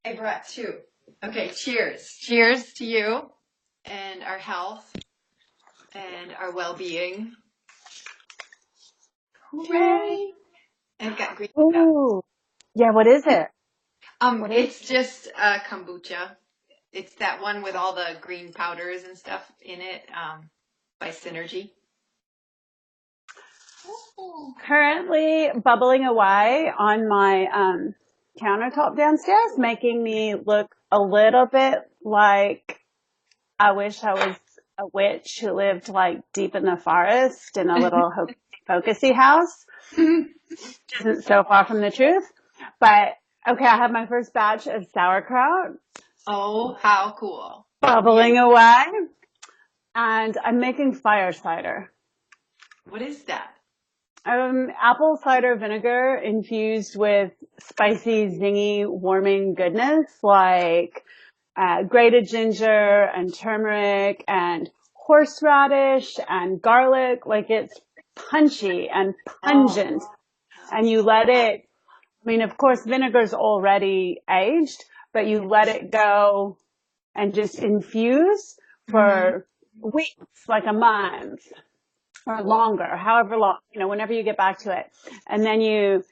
I brought two. Okay, cheers. Cheers to you and our health and our well-being. Hooray! And I've got green stuff. Ooh. Yeah, what is it? What is It's just kombucha. It's that one with all the green powders and stuff in it, by Synergy. currently bubbling away on my countertop downstairs, making me look a little bit like I wish I was a witch who lived like deep in the forest in a little hocus-pocusy house. Isn't so far from the truth. But okay, I have my first batch of sauerkraut Oh, how cool. bubbling away, and I'm making fire cider. What is that? Apple cider vinegar infused with spicy, zingy, warming goodness like grated ginger and turmeric and horseradish and garlic. Like it's punchy and pungent. And you let it, I mean, of course, vinegar's already aged, but you let it go and just infuse for weeks, like a month or longer, however long, whenever you get back to it. And then you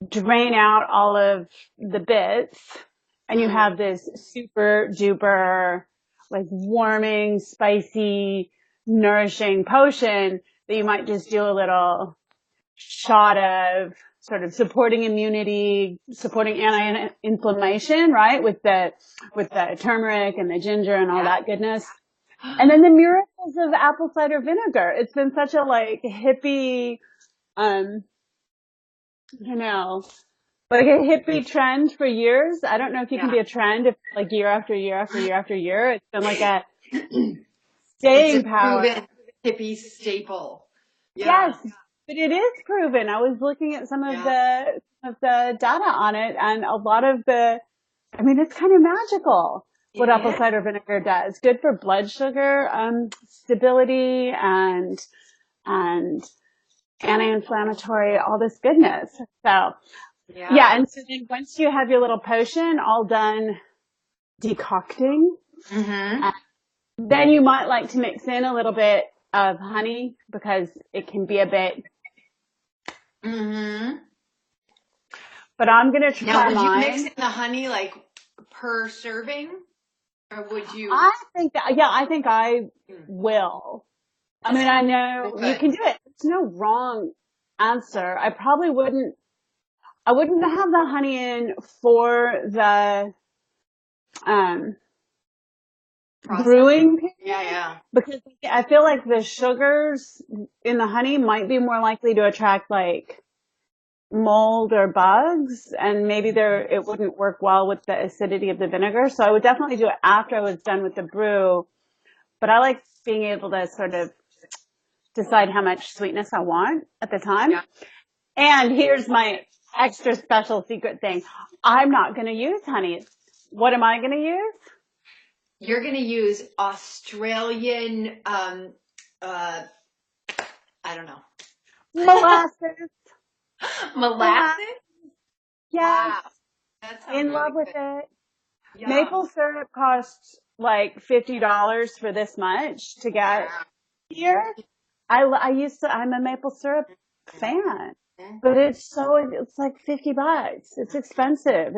drain out all of the bits and you have this super duper, like warming, spicy, nourishing potion that you might just do a little shot of, sort of supporting immunity, supporting anti-inflammation, right? With the turmeric and the ginger and all that goodness. And then the miracles of apple cider vinegar. It's been such a like hippie, I don't know, like a hippie trend for years. I don't know if you can be a trend if like year after year after year after year. It's been like a staying power. Proven hippie staple. Yeah. Yes, but it is proven. I was looking at some of the data on it, and a lot of it's kind of magical what apple cider vinegar does. Good for blood sugar stability and anti-inflammatory, all this goodness. So and so then once you have your little potion all done decocting, then you might like to mix in a little bit of honey because it can be a bit. But I'm gonna try now, would mine. you mix in the honey like per serving, or would you? I think I will. I mean, I know you can do it. There's no wrong answer. I probably wouldn't have the honey in for the brewing period. Because I feel like the sugars in the honey might be more likely to attract like mold or bugs, and maybe it wouldn't work well with the acidity of the vinegar. So I would definitely do it after I was done with the brew. But I like being able to sort of decide how much sweetness I want at the time. Yeah. And here's my extra special secret thing. I'm not going to use honey. What am I going to use? You're going to use Australian, I don't know. Molasses. Molasses? Yeah. Wow. That's in love with it. Yeah. Maple syrup costs like $50 for this much to get here. I'm a maple syrup fan, but it's like $50. It's expensive.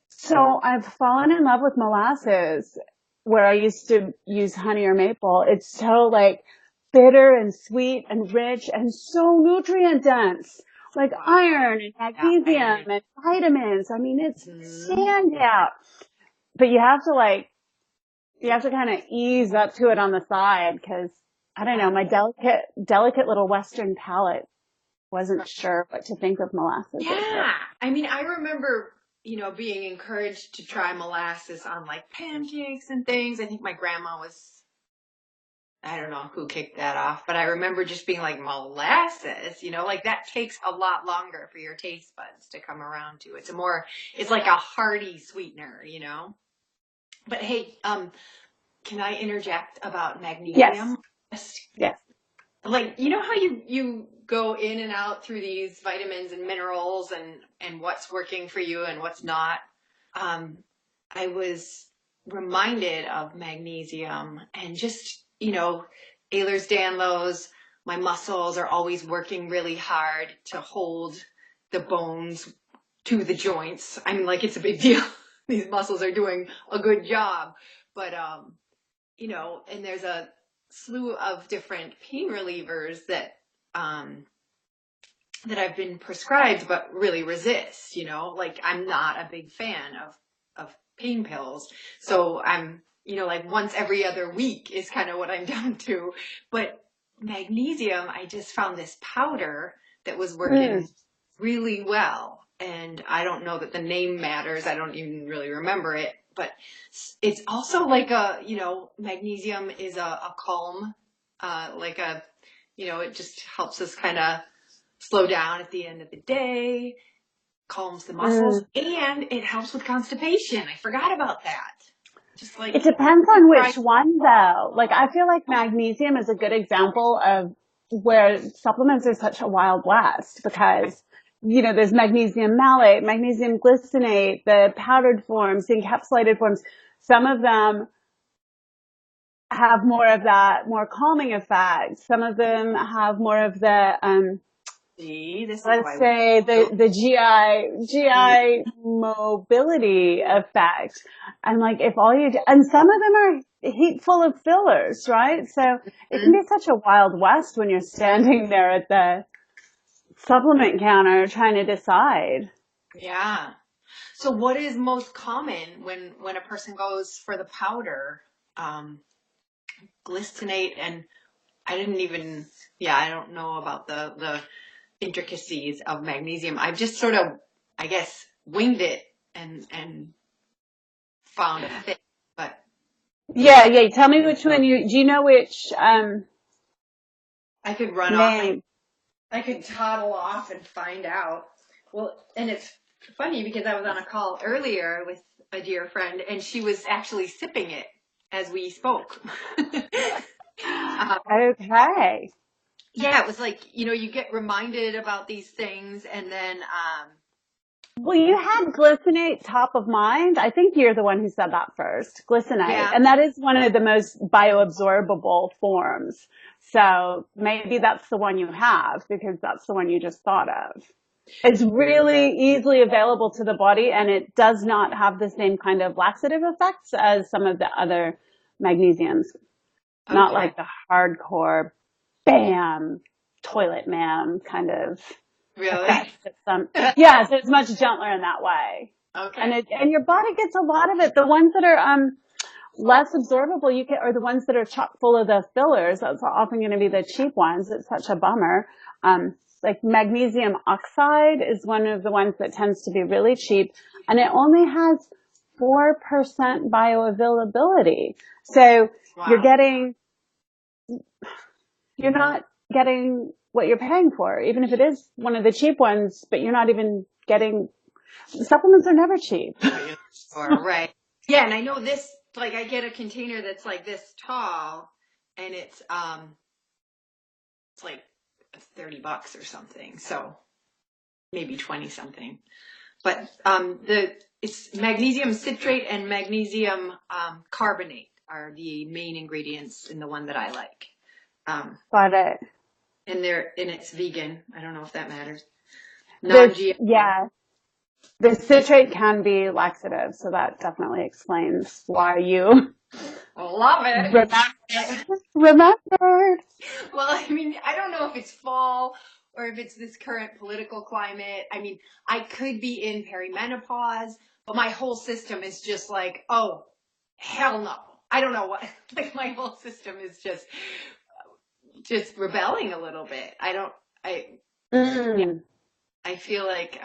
So I've fallen in love with molasses where I used to use honey or maple. It's so like bitter and sweet and rich and so nutrient dense, like iron and magnesium and vitamins. I mean, it's standout. But you have to kind of ease up to it on the side because I don't know, my delicate little Western palate wasn't sure what to think of molasses. Yeah. I mean, I remember, being encouraged to try molasses on like pancakes and things. I think my grandma I don't know who kicked that off, but I remember just being like, molasses, like that takes a lot longer for your taste buds to come around to. It's like a hearty sweetener, But hey, can I interject about magnesium? Yes. Like, how you go in and out through these vitamins and minerals and what's working for you and what's not? um, I was reminded of magnesium and just, Ehlers-Danlos, my muscles are always working really hard to hold the bones to the joints. I mean, like, it's a big deal. These muscles are doing a good job. But, and there's a slew of different pain relievers that I've been prescribed but really resist, like I'm not a big fan of pain pills. So I'm, like once every other week is kind of what I'm down to. But magnesium, I just found this powder that was working really well. And I don't know that the name matters. I don't even really remember it, but it's also like magnesium is a calm, it just helps us kind of slow down at the end of the day, calms the muscles, and it helps with constipation. I forgot about that. Just like it depends on which one though. Like I feel like magnesium is a good example of where supplements are such a wild west because there's magnesium malate, magnesium glycinate, the powdered forms, the encapsulated forms. Some of them have more of that more calming effect. Some of them have more of the let's say the GI mobility effect. And like if all you do, and some of them are heap full of fillers, right? So it can be such a wild west when you're standing there at the supplement counter trying to decide. Yeah. So what is most common when a person goes for the powder, glycinate, and I don't know about the intricacies of magnesium. I've just sort of, I guess, winged it and found a fit. But yeah. Tell me which one do you know which I could run name? off. I could toddle off and find out. Well, and it's funny because I was on a call earlier with a dear friend, and she was actually sipping it as we spoke. Okay. Yeah, it was like, you get reminded about these things, and then well, you had glycinate top of mind. I think you're the one who said that first, glycinate. Yeah. And that is one of the most bioabsorbable forms. So maybe that's the one you have because that's the one you just thought of. It's really easily available to the body and it does not have the same kind of laxative effects as some of the other magnesiums. Okay. Not like the hardcore, bam, toilet man kind of. Really? Yeah, so it's much gentler in that way. Okay. And your body gets a lot of it. The ones that are less absorbable or the ones that are chock full of the fillers, that's often going to be the cheap ones. It's such a bummer. Like magnesium oxide is one of the ones that tends to be really cheap, and it only has 4% bioavailability. So Wow. you're not getting what you're paying for, even if it is one of the cheap ones, but you're not even getting, supplements are never cheap. Right. Yeah, and I know this, like I get a container that's like this tall, and it's like $30 or something. So maybe 20 something. But it's magnesium citrate and magnesium carbonate are the main ingredients in the one that I like. Got it. And it's vegan. I don't know if that matters. Non-GMO. Yeah. The citrate can be laxative, so that definitely explains why you love it. Remembered. Well, I mean, I don't know if it's fall or if it's this current political climate. I mean, I could be in peri-menopause, but my whole system is just like, oh, hell no. I don't know what, like my whole system is just rebelling a little bit. I feel like,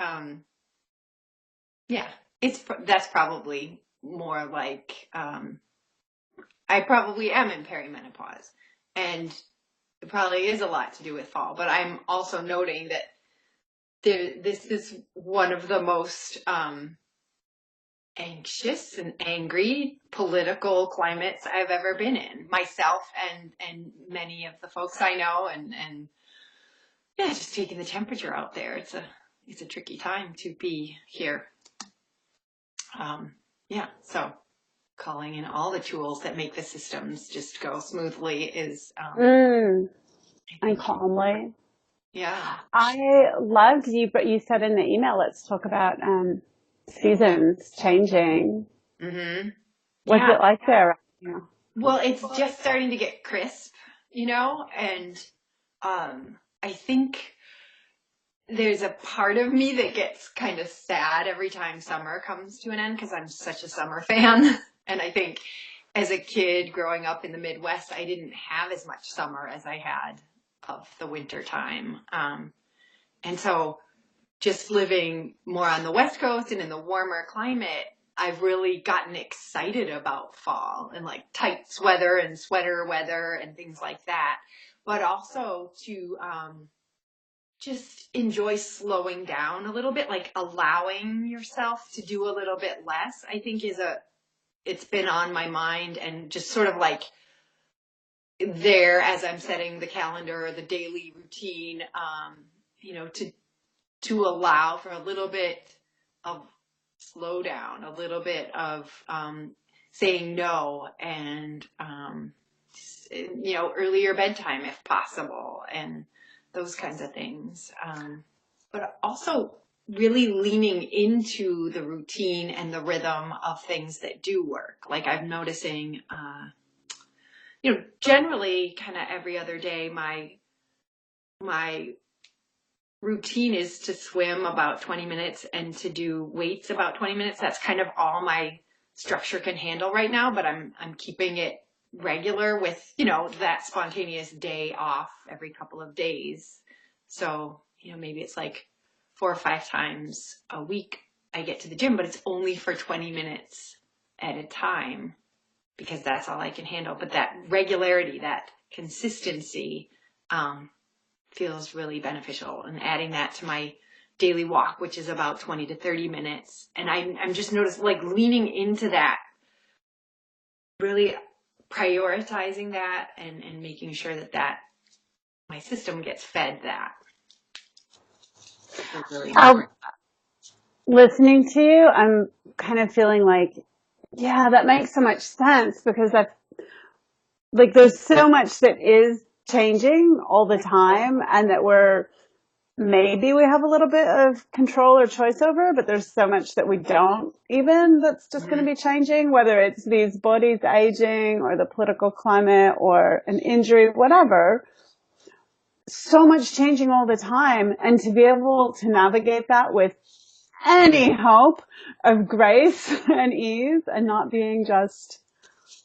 that's probably more like, I probably am in peri-menopause, and it probably is a lot to do with fall, but I'm also noting that this is one of the most anxious and angry political climates I've ever been in, myself and many of the folks I know, and yeah, just taking the temperature out there. It's a tricky time to be here. Yeah, so calling in all the tools that make the systems just go smoothly is, I And think, calmly. yeah. I loved you, but you said in the email, let's talk about seasons changing. Mm-hmm. What's Yeah. it like there right now? Well, it's just starting to get crisp, and I think there's a part of me that gets kind of sad every time summer comes to an end because I'm such a summer fan. And I think as a kid growing up in the Midwest, I didn't have as much summer as I had of the winter time. And so just living more on the West Coast and in the warmer climate, I've really gotten excited about fall and like tights weather and sweater weather and things like that. But also to just enjoy slowing down a little bit, like allowing yourself to do a little bit less, I think it's been on my mind and just sort of like there as I'm setting the calendar or the daily routine, to allow for a little bit of slowdown, a little bit of saying no, and earlier bedtime if possible, and those kinds of things. But also really leaning into the routine and the rhythm of things that do work. Like I'm noticing, generally kind of every other day, my routine is to swim about 20 minutes and to do weights about 20 minutes. That's kind of all my structure can handle right now, but I'm keeping it regular with, that spontaneous day off every couple of days. So, maybe it's like 4 or 5 times a week I get to the gym, but it's only for 20 minutes at a time because that's all I can handle. But that regularity, that consistency, feels really beneficial, and adding that to my daily walk, which is about 20 to 30 minutes. And I'm just noticing like leaning into that, really prioritizing that and making sure that my system gets fed that. It's really important. Listening to you, I'm kind of feeling like, yeah, that makes so much sense because there's so much that is changing all the time and that maybe we have a little bit of control or choice over, but there's so much that we don't even that's just going to be changing, whether it's these bodies aging or the political climate or an injury, whatever. So much changing all the time. And to be able to navigate that with any hope of grace and ease and not being just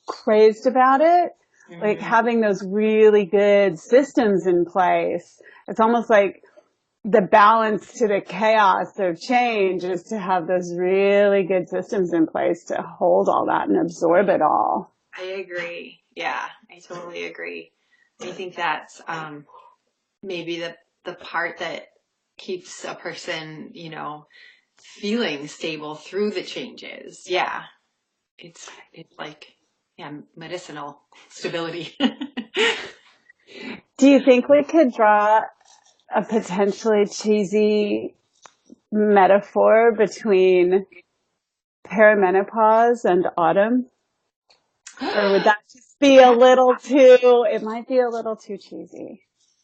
crazed about it, like having those really good systems in place. It's almost like the balance to the chaos of change is to have those really good systems in place to hold all that and absorb it all. I agree. Yeah, I totally agree. I think that's maybe the part that keeps a person, feeling stable through the changes. Yeah. It's like, yeah, medicinal stability. Do you think we could draw a potentially cheesy metaphor between peri-menopause and autumn? Or would that just be it might be a little too cheesy.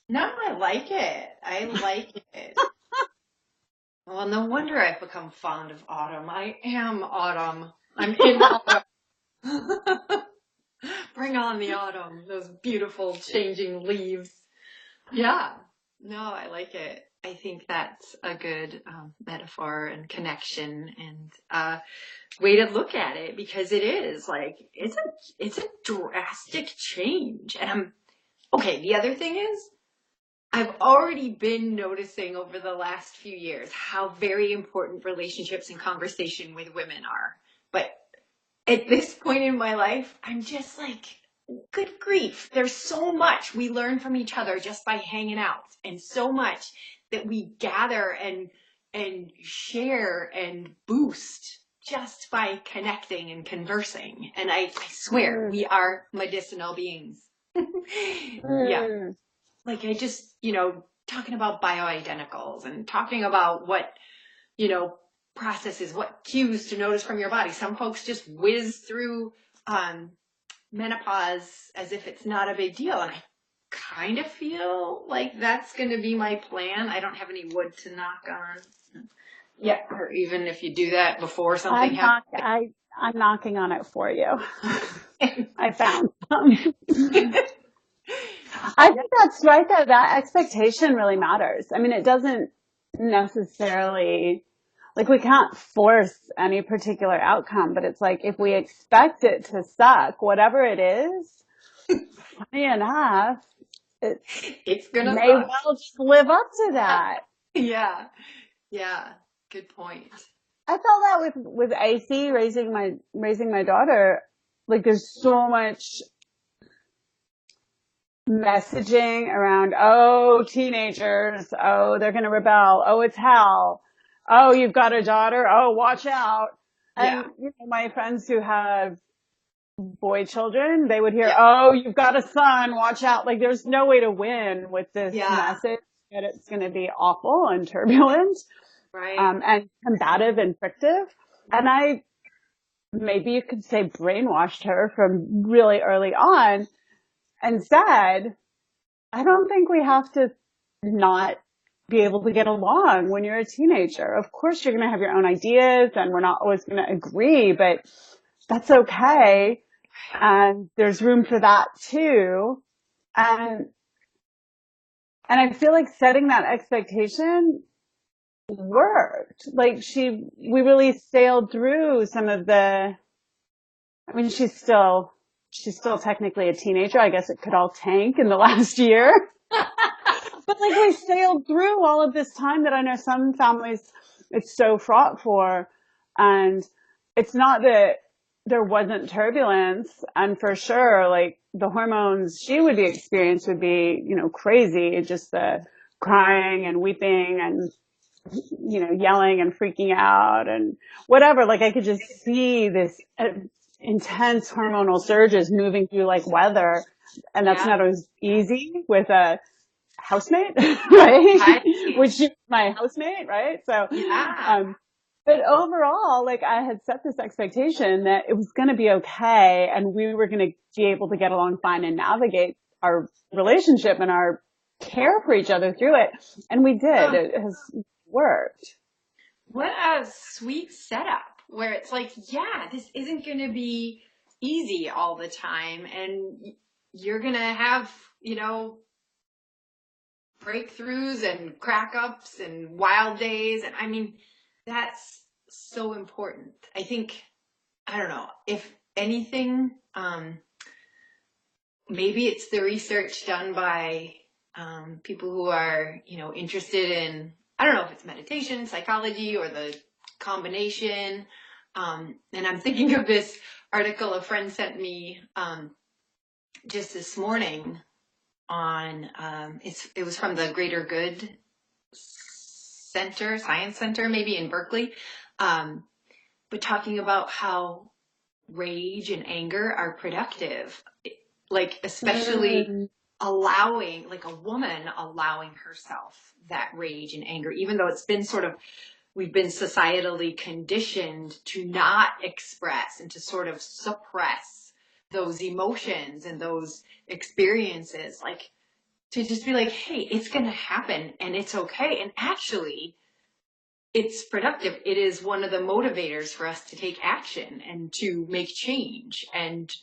No, I like it. I like it. Well, no wonder I've become fond of autumn. I am autumn. I'm in autumn. Bring on the autumn. Those beautiful changing leaves. Yeah. No, I like it. I think that's a good metaphor and connection and way to look at it, because it is like it's a drastic change. And okay. The other thing is, I've already been noticing over the last few years how very important relationships and conversation with women are. But at this point in my life, I'm just like, good grief. There's so much we learn from each other just by hanging out, and so much that we gather and share and boost just by connecting and conversing. And I swear we are medicinal beings. Yeah. Like I just, talking about bioidenticals and talking about what, processes, what cues to notice from your body. Some folks just whiz through menopause as if it's not a big deal. And I kind of feel like that's going to be my plan. I don't have any wood to knock on. Yeah, or even if you do that before something happens. I'm knocking on it for you. I found some. I think that's right, though. That expectation really matters. I mean, it doesn't necessarily, like, we can't force any particular outcome, but it's like if we expect it to suck, whatever it is, funny enough, it's gonna may well just live up to that. Yeah. Good point. I felt that with AC raising my daughter. Like, there's so much messaging around, oh, teenagers, oh, they're going to rebel, oh, it's hell, oh, you've got a daughter, oh, watch out. And my friends who have boy children, they would hear, oh, you've got a son, watch out. Like, there's no way to win with this message that it's going to be awful and turbulent, and combative and frictive. And maybe you could say brainwashed her from really early on and said, I don't think we have to not be able to get along when you're a teenager. Of course, you're going to have your own ideas and we're not always going to agree, but that's okay. And there's room for that too. And I feel like setting that expectation worked. Like we really sailed through some of I mean, she's still technically a teenager. I guess it could all tank in the last year. But like, we sailed through all of this time that I know some families it's so fraught for. And it's not that there wasn't turbulence. And for sure, like, the hormones she would be experienced would be, crazy. Just the crying and weeping and, yelling and freaking out and whatever. Like, I could just see this intense hormonal surges moving through like weather. And that's not always easy with a housemate, right? Which is my housemate, right? So, but overall, like, I had set this expectation that it was going to be okay and we were going to be able to get along fine and navigate our relationship and our care for each other through it. And we did. It has worked. What a sweet setup where it's like, this isn't going to be easy all the time. And you're going to have, breakthroughs and crack ups and wild days. And I mean, that's so important. I think, I don't know, if anything, maybe it's the research done by people who are, interested in, I don't know if it's meditation, psychology, or the combination. And I'm thinking of this article a friend sent me just this morning on, it was from the Greater Good Science Center, maybe in Berkeley, but talking about how rage and anger are productive, like especially allowing, like a woman allowing herself that rage and anger, even though it's been we've been societally conditioned to not express and to sort of suppress those emotions and those experiences, like to just be like, hey, it's going to happen and it's okay. And actually, it's productive. It is one of the motivators for us to take action and to make change and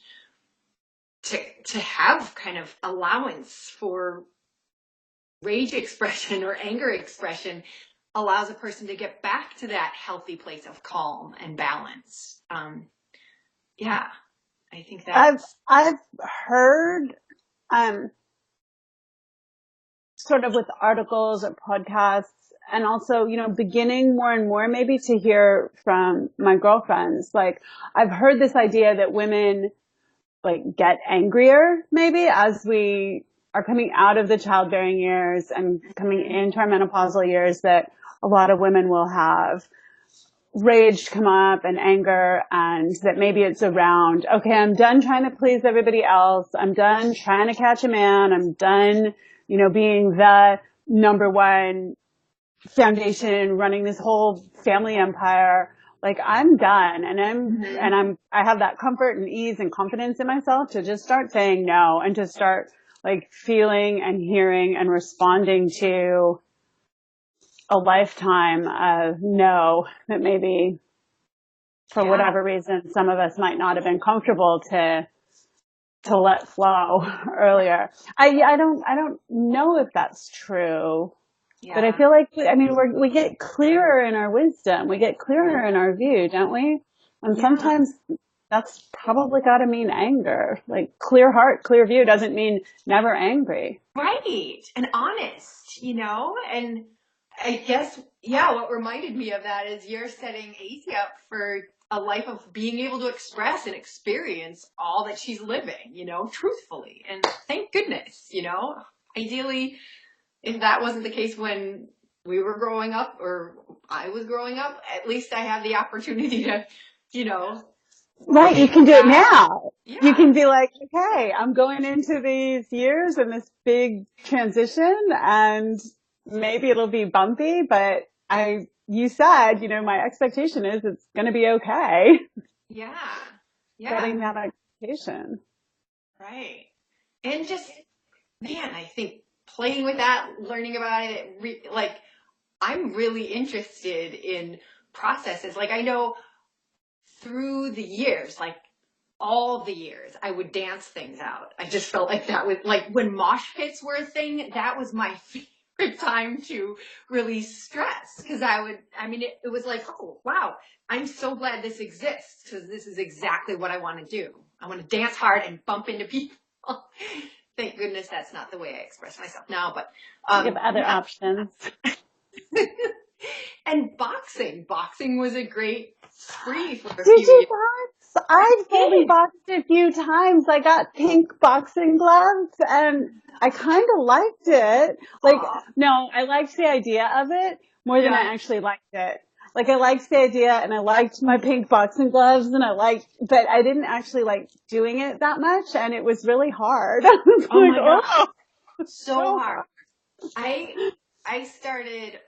to have kind of allowance for rage expression or anger expression allows a person to get back to that healthy place of calm and balance. I think that I've heard, sort of with articles or podcasts, and also, beginning more and more maybe to hear from my girlfriends. Like, I've heard this idea that women like get angrier maybe as we are coming out of the childbearing years and coming into our menopausal years, that a lot of women will have rage come up and anger, and that maybe it's around, okay, I'm done trying to please everybody else. I'm done trying to catch a man. I'm done, being the number one foundation, running this whole family empire. Like I'm done, and I have that comfort and ease and confidence in myself to just start saying no and to start like feeling and hearing and responding to a lifetime of no that maybe for whatever reason some of us might not have been comfortable to let flow earlier. I don't know if that's true. But I feel like, I mean, we get clearer in our wisdom. We get clearer in our view, don't we? And sometimes that's probably got to mean anger. Like clear heart, clear view doesn't mean never angry. Right. And honest, and I guess, what reminded me of that is you're setting AC up for a life of being able to express and experience all that she's living, truthfully. And thank goodness, ideally, if that wasn't the case when we were growing up or I was growing up, at least I have the opportunity to, Right, you can do it now. Yeah. You can be like, okay, I'm going into these years and this big transition and maybe it'll be bumpy, but you said, my expectation is it's going to be okay. Yeah. Setting that expectation. Right. And just, man, I think playing with that, learning about it, I'm really interested in processes. Like I know through the years, like all the years, I would dance things out. I just felt like that was like when mosh pits were a thing, that was my favorite time to release stress. Cause it was like, oh, wow, I'm so glad this exists because this is exactly what I want to do. I want to dance hard and bump into people. Thank goodness that's not the way I express myself now, but you have other options. And boxing was a great spree for a few years. Did you box? I've only boxed a few times. I got pink boxing gloves and I kind of liked it. Like, no, I liked the idea of it more than I actually liked it. Like I liked the idea and I liked my pink boxing gloves and but I didn't actually like doing it that much and it was really hard. My God. So hard. I started,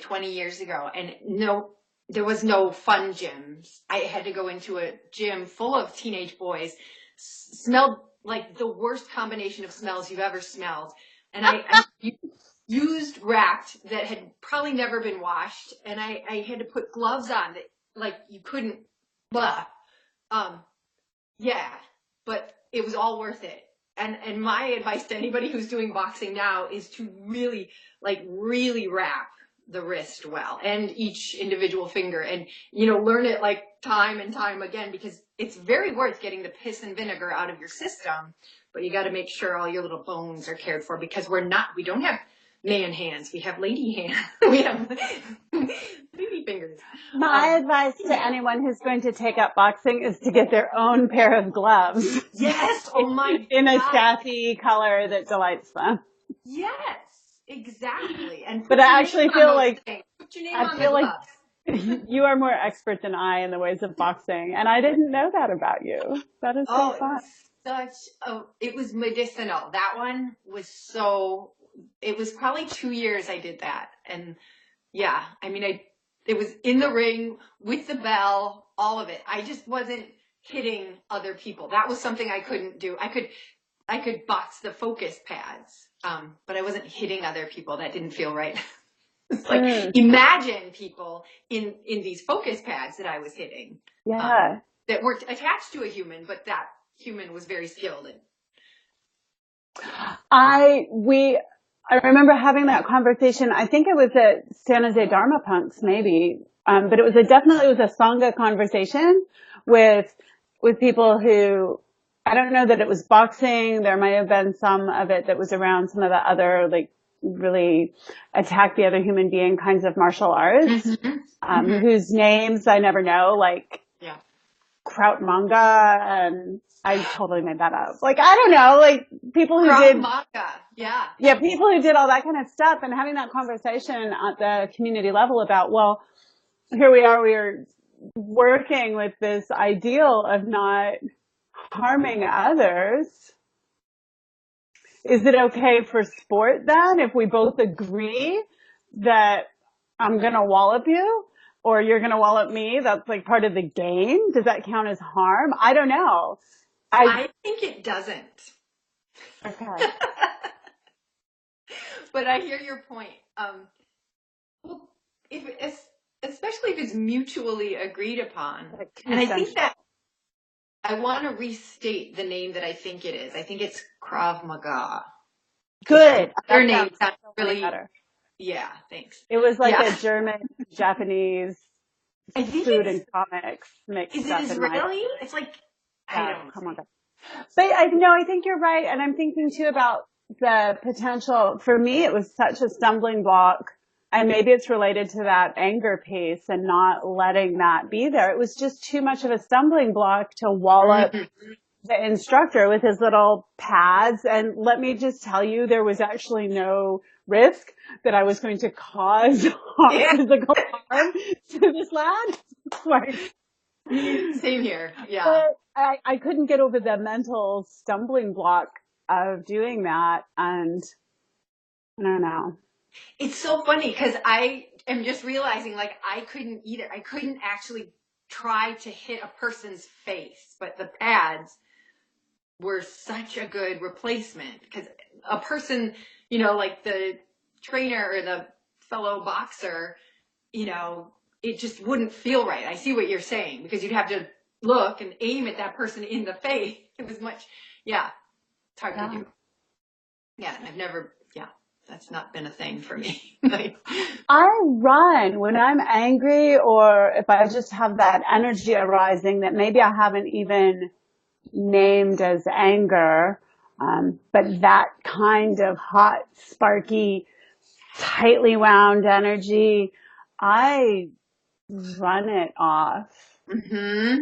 20 years ago and there was no fun gyms. I had to go into a gym full of teenage boys, smelled like the worst combination of smells you've ever smelled. And I used Wrapped that had probably never been washed. And I had to put gloves on that, like you couldn't, but it was all worth it. And my advice to anybody who's doing boxing now is to really wrap the wrist well and each individual finger and, learn it like time and time again, because it's very worth getting the piss and vinegar out of your system, but you got to make sure all your little bones are cared for because we don't have man hands. We have lady hands. We have lady fingers. My advice to anyone who's going to take up boxing is to get their own pair of gloves. Yes. Oh my God. In a sassy color that delights them. Yes, exactly. But I actually feel like put your name on the gloves. You are more expert than I in the ways of boxing, and I didn't know that about you. That is so fun. It was medicinal. That one was it was probably 2 years I did that. And it was in the ring with the bell, all of it. I just wasn't hitting other people. That was something I couldn't do. I could box the focus pads, but I wasn't hitting other people. That didn't feel right. It's like, imagine people in these focus pads that I was hitting. Yeah. That weren't attached to a human, but that human was very skilled in. I remember having that conversation. I think it was at San Jose Dharma Punks, maybe. But it was a Sangha conversation with people who, I don't know that it was boxing. There might have been some of it that was around some of the other, like, really attack the other human being kinds of martial arts, whose names I never know, like Kraut Manga, and I totally made that up. Like, I don't know, like people who did manga. People who did all that kind of stuff, and having that conversation at the community level about, well, here we are working with this ideal of not harming others. Is it okay for sport then if we both agree that I'm going to wallop you or you're going to wallop me? That's like part of the game. Does that count as harm? I don't know. I think it doesn't. Okay. But I hear your point. Well, especially if it's mutually agreed upon. Like And I think consensual. that I want to restate the name that I think it is. I think it's Krav Maga. Good. Your That name sounds sounds so much really, better. yeah, thanks. It was like Yeah. a German, Japanese I think food and comics is mixed it up in my, Israeli? It's like, I yeah, don't come on. But I think you're right. And I'm thinking too about the potential. For me, it was such a stumbling block. And maybe it's related to that anger piece and not letting that be there. It was just too much of a stumbling block to wallop Mhm. the instructor with his little pads. And let me just tell you, there was actually no risk that I was going to cause Yeah. physical harm to this lad. Like, Same here. Yeah. but I couldn't get over the mental stumbling block of doing that. And I don't know. It's so funny because I am just realizing like I couldn't either. I couldn't actually try to hit a person's face, but the pads were such a good replacement because a person, like the trainer or the fellow boxer, it just wouldn't feel right. I see what you're saying because you'd have to look and aim at that person in the face. It was yeah, it's hard to Yeah. do. Yeah, and that's not been a thing for me. Like, I run when I'm angry or if I just have that energy arising that maybe I haven't even named as anger. But that kind of hot, sparky, tightly wound energy, I run it off. mm-hmm.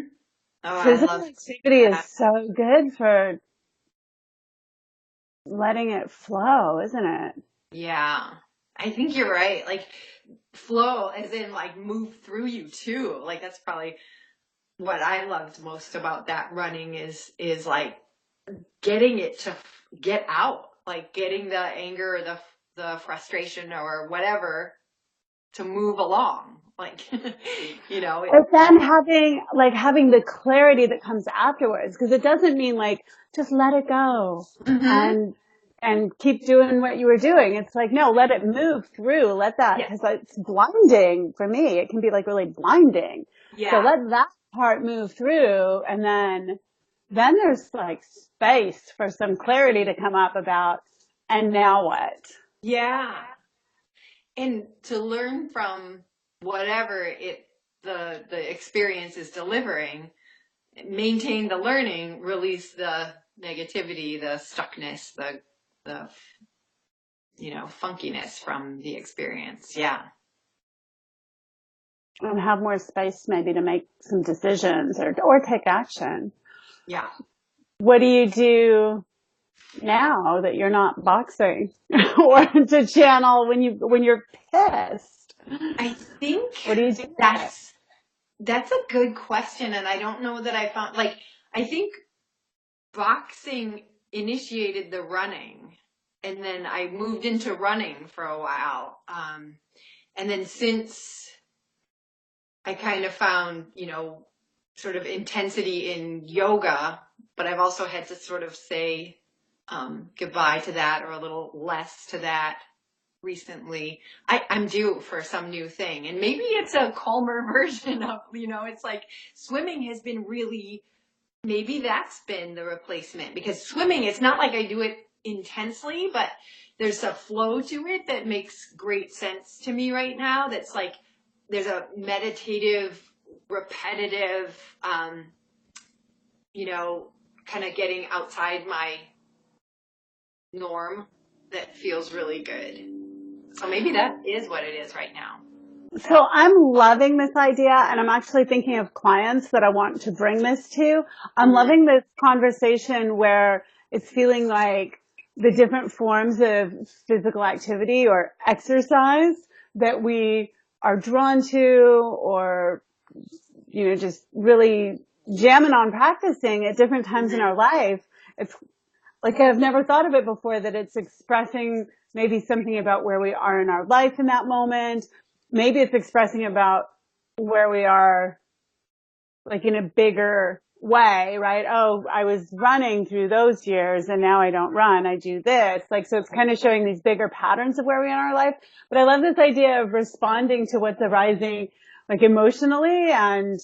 Oh, I Physical love activity is that. so good for letting it flow, isn't it? Yeah, I think you're right. Like flow, as in like move through you too. Like that's probably what I loved most about that running is like getting it to get out, like getting the anger or the frustration or whatever to move along. Like, But then having the clarity that comes afterwards, because it doesn't mean like just let it go mm-hmm. and keep doing what you were doing. It's like no, let it move through. Let that Yeah. because it's blinding for me. It can be like really blinding. So Yeah. let that part move through, and then there's like space for some clarity to come up about. And now what? Yeah. And to learn from whatever the experience is delivering, maintain the learning, release the negativity, the stuckness, the funkiness from the experience. Yeah. And have more space maybe to make some decisions or take action. Yeah. What do you do now that you're not boxing or to channel when you're pissed? I think What do you do with it? that's a good question, and I don't know that I found like I think boxing initiated the running, and then I moved into running for a while, and then since I kind of found sort of intensity in yoga, but I've also had to sort of say goodbye to that or a little less to that recently. I'm due for some new thing. And maybe it's a calmer version of, it's like swimming has been really, maybe that's been the replacement because swimming, it's not like I do it intensely, but there's a flow to it that makes great sense to me right now. That's like, there's a meditative, repetitive, kind of getting outside my norm that feels really good. So maybe that is what it is right now. So I'm loving this idea and I'm actually thinking of clients that I want to bring this to. I'm Mm-hmm. loving this conversation where it's feeling like the different forms of physical activity or exercise that we are drawn to or, just really jamming on practicing at different times in our life. It's like I've never thought of it before that it's expressing maybe something about where we are in our life in that moment. Maybe it's expressing about where we are, like in a bigger way, right? Oh, I was running through those years and now I don't run. I do this. Like, so it's kind of showing these bigger patterns of where we are in our life. But I love this idea of responding to what's arising, like emotionally, and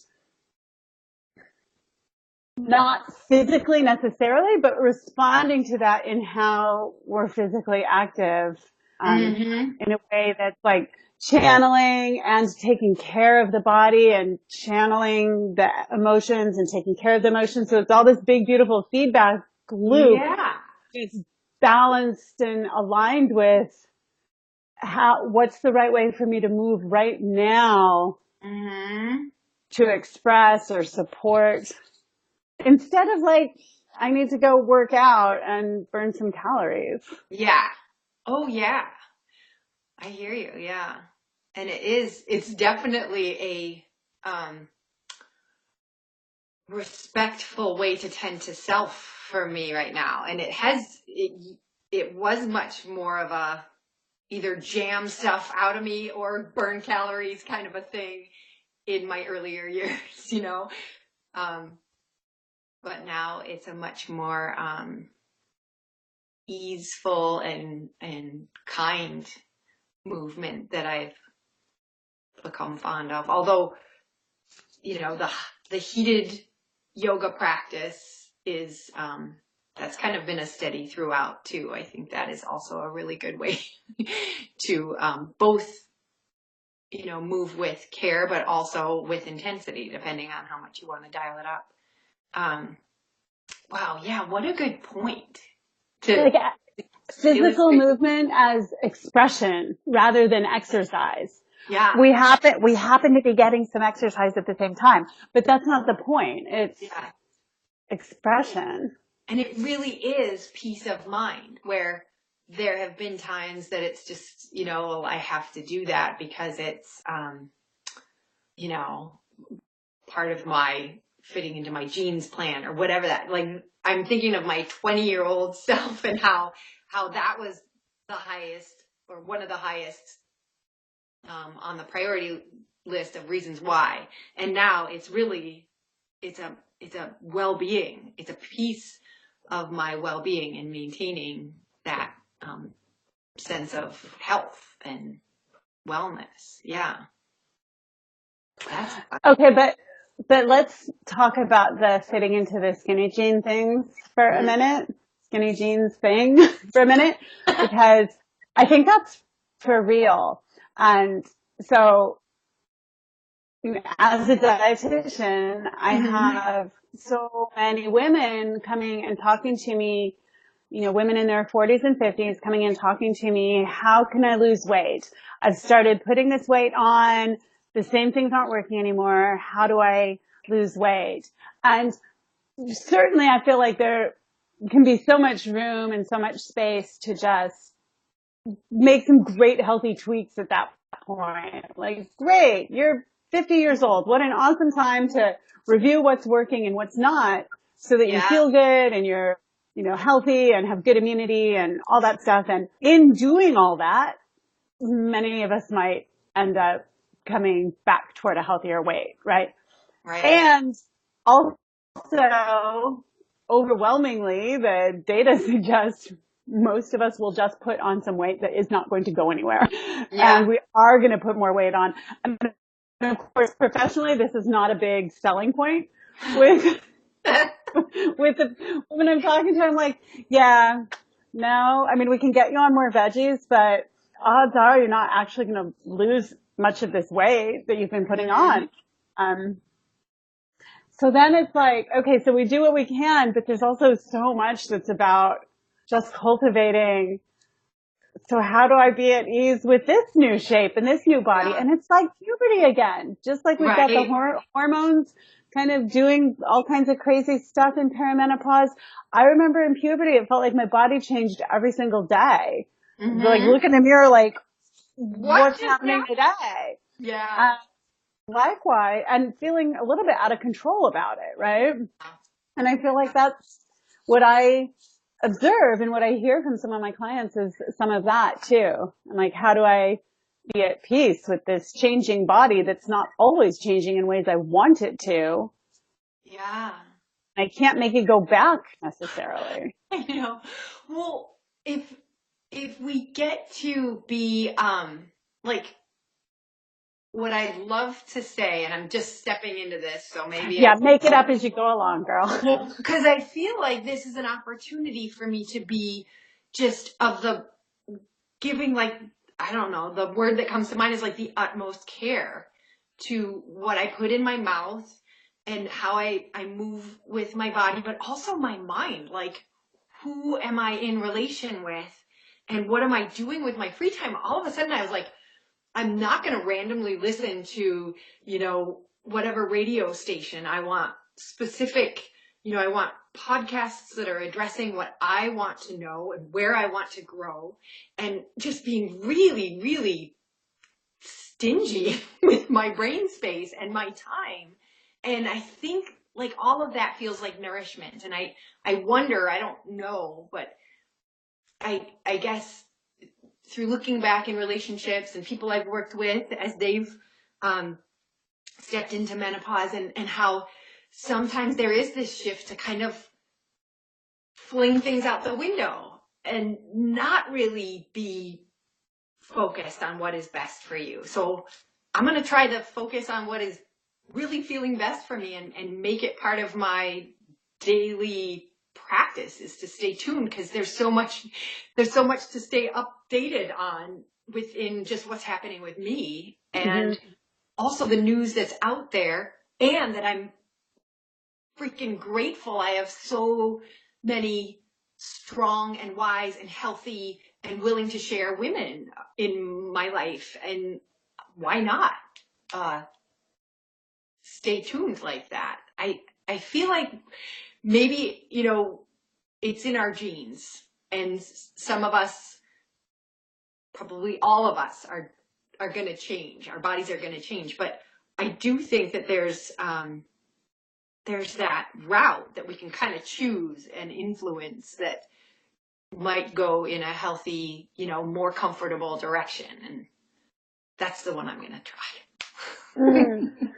not physically necessarily, but responding to that in how we're physically active, in a way that's like channeling and taking care of the body and channeling the emotions and taking care of the emotions. So it's all this big, beautiful feedback loop that's balanced and aligned with what's the right way for me to move right now to express or support, instead of like, I need to go work out and burn some calories. Yeah. Oh, yeah. I hear you. Yeah. And it's definitely a respectful way to tend to self for me right now. And it was much more of a either jam stuff out of me or burn calories kind of a thing in my earlier years, you know. But now it's a much more easeful and kind movement that I've become fond of. Although, you know, the heated yoga practice is that's kind of been a steady throughout too. I think that is also a really good way to both, you know, move with care, but also with intensity, depending on how much you want to dial it up. Wow, yeah, what a good point. Like physical movement as expression rather than exercise. Yeah. We happen to be getting some exercise at the same time, but that's not the point. It's expression. And it really is peace of mind, where there have been times that it's just, you know, well, I have to do that because it's, you know, part of my fitting into my genes plan or whatever that, like, I'm thinking of my 20-year-old self and how that was the highest or one of the highest on the priority list of reasons why. And now it's really, it's a well-being. It's a piece of my well-being and maintaining that sense of health and wellness. Yeah. Okay, but let's talk about the fitting into the skinny jean things for a minute. Skinny jeans thing for a minute, because I think that's for real. And so, as a dietitian, I have so many women coming and talking to me, you know, women in their 40s and 50s coming in talking to me, how can I lose weight? I've started putting this weight on. The same things aren't working anymore. How do I lose weight? And certainly I feel like there can be so much room and so much space to just make some great healthy tweaks at that point. Like, great, you're 50 years old. What an awesome time to review what's working and what's not, so that you feel good and you're, you know, healthy and have good immunity and all that stuff. And in doing all that, many of us might end up coming back toward a healthier weight, right? Right. And also, overwhelmingly, the data suggests most of us will just put on some weight that is not going to go anywhere. And we are going to put more weight on. And of course, professionally, this is not a big selling point with with the women I'm talking to. I'm like, yeah, no, I mean, we can get you on more veggies, but odds are you're not actually going to lose much of this weight that you've been putting on. So then it's like, okay, so we do what we can, but there's also so much that's about just cultivating. So how do I be at ease with this new shape and this new body? And it's like puberty again, just like we've got the hormones kind of doing all kinds of crazy stuff in peri-menopause. I remember in puberty, it felt like my body changed every single day. Like, look in the mirror, like, what's happening today? Yeah. Likewise, and feeling a little bit out of control about it, right? And I feel like that's what I observe, and what I hear from some of my clients is some of that too. I'm like, how do I be at peace with this changing body that's not always changing in ways I want it to? Yeah. I can't make it go back necessarily. I know. Well, if we get to be like what I'd love to say, and I'm just stepping into this, so maybe Yeah, make it up as you go along, girl. well, because I feel like this is an opportunity for me to be just of the giving, like, I don't know, the word that comes to mind is like the utmost care to what I put in my mouth and how I move with my body, but also my mind. Like, who am I in relation with? And what am I doing with my free time? All of a sudden I was like, I'm not going to randomly listen to, whatever radio station. I want specific, I want podcasts that are addressing what I want to know and where I want to grow, and just being really, really stingy with my brain space and my time. And I think like all of that feels like nourishment. And I wonder, I don't know, but I guess through looking back in relationships and people I've worked with as they've stepped into menopause, and how sometimes there is this shift to kind of fling things out the window and not really be focused on what is best for you. So I'm going to try to focus on what is really feeling best for me, and make it part of my daily practice is to stay tuned, because there's so much to stay updated on within just what's happening with me, and also the news that's out there, and that I'm freaking grateful I have so many strong and wise and healthy and willing to share women in my life. And why not stay tuned like that? I feel like maybe, it's in our genes, and some of us, probably all of us, are going to change. Our bodies are going to change. But I do think that there's that route that we can kind of choose and influence that might go in a healthy, more comfortable direction. And that's the one I'm going to try.